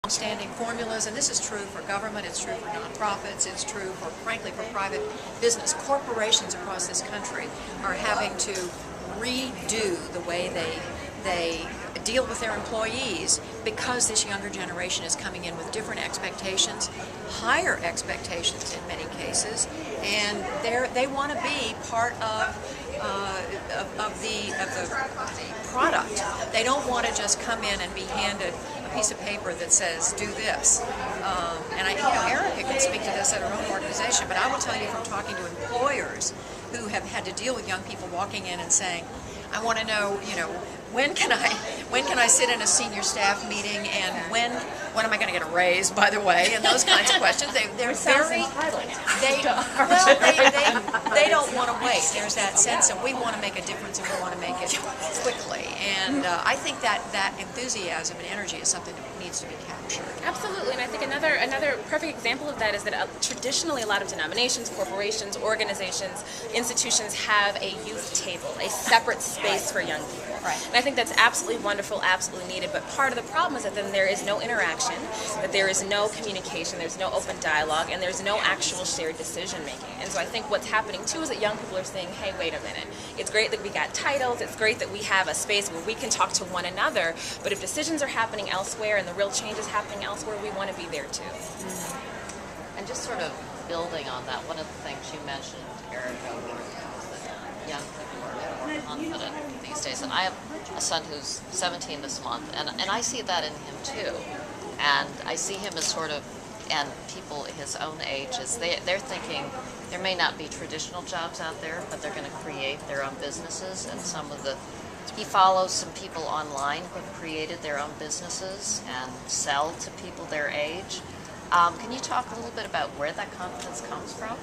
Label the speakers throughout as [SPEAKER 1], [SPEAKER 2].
[SPEAKER 1] long-standing formulas, and this is true for government, it's true for nonprofits, it's true for, frankly, for private business. Corporations across this country are having to redo the way they deal with their employees because this younger generation is coming in with different expectations, higher expectations in many cases, and they want to be part of the product. They don't want to just come in and be handed a piece of paper that says, do this. And Erica can speak to this at her own organization, but I will tell you from talking to employers who have had to deal with young people walking in and saying, I want to know, when can I sit in a senior staff meeting, and when am I going to get a raise, by the way, and those kinds of questions. They're very, they don't want to wait. There's that sense of we want to make a difference and we want to make it quickly. And I think that enthusiasm and energy is something that needs to be captured.
[SPEAKER 2] Absolutely, and I think another perfect example of that is that traditionally a lot of denominations, corporations, organizations, institutions have a youth table, a separate space for young people.
[SPEAKER 1] Right.
[SPEAKER 2] And I think that's absolutely wonderful, absolutely needed, but part of the problem is that then there is no interaction, that there is no communication, there's no open dialogue, and there's no actual shared decision making. And so I think what's happening too is that young people are saying, hey, wait a minute, it's great that we got titles, it's great that we have a space where we can talk to one another, but if decisions are happening elsewhere and the real change is happening elsewhere, we want to be there too.
[SPEAKER 3] And just sort of building on that, one of the things you mentioned, Erica, was that young people are more confident these days. And I have a son who's 17 this month, and I see that in him too. And I see him as sort of, and people his own age, they're thinking there may not be traditional jobs out there, but they're going to create their own businesses. And he follows some people online who have created their own businesses and sell to people their age. Can you talk a little bit about where that confidence comes from?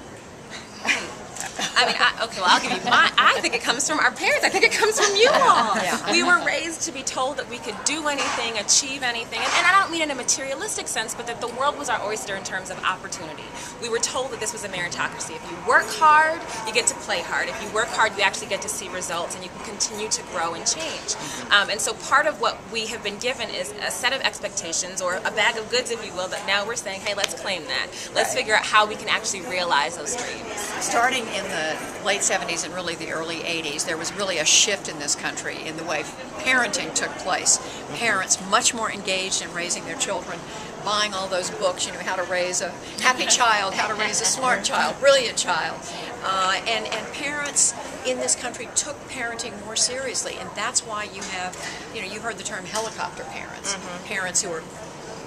[SPEAKER 2] I'll give you mine. I think it comes from our parents. I think it comes from you all. Yeah. We were raised to be told that we could do anything, achieve anything, and I don't mean in a materialistic sense, but that the world was our oyster in terms of opportunity. We were told that this was a meritocracy. If you work hard, you get to play hard. If you work hard, you actually get to see results, and you can continue to grow and change. And so part of what we have been given is a set of expectations, or a bag of goods, if you will, that now we're saying, hey, let's claim that. Let's figure out how we can actually realize those dreams.
[SPEAKER 1] Starting in the late 70s and really the early 80s, there was really a shift in this country in the way parenting took place. Parents much more engaged in raising their children, buying all those books, how to raise a happy child, how to raise a smart child, brilliant child. And parents in this country took parenting more seriously, and that's why you have, you heard the term helicopter parents, parents who are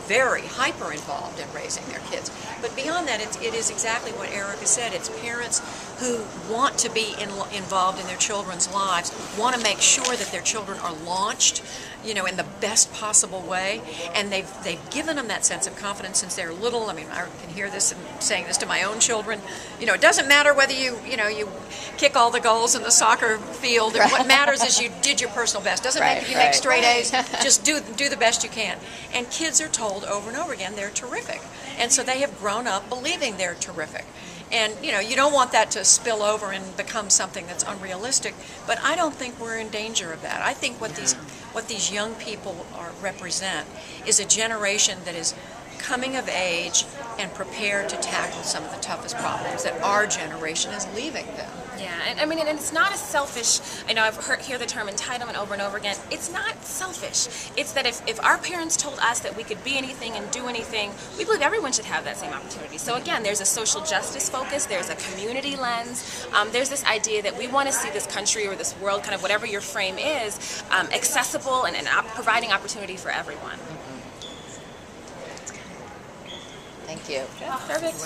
[SPEAKER 1] very hyper involved in raising their kids. But beyond that, it is exactly what Erica said. It's parents who want to be involved in their children's lives, want to make sure that their children are launched, in the best possible way, and they've given them that sense of confidence since they're little. I mean, I can hear this and saying this to my own children. It doesn't matter whether you kick all the goals in the soccer field. What matters is you did your personal best. Doesn't matter if you make straight A's. Just do the best you can. And kids are told over and over again they're terrific, and so they have grown up believing they're terrific. And you don't want that to spill over and become something that's unrealistic, but I don't think we're in danger of that. I think what these young people represent is a generation that is coming of age and prepared to tackle some of the toughest problems that our generation is leaving them.
[SPEAKER 2] Yeah, and it's not a selfish, I've hear the term entitlement over and over again. It's not selfish. It's that if our parents told us that we could be anything and do anything, we believe everyone should have that same opportunity. So again, there's a social justice focus, there's a community lens, there's this idea that we want to see this country or this world, kind of whatever your frame is, accessible and providing opportunity for everyone.
[SPEAKER 3] Thank you.
[SPEAKER 2] Perfect.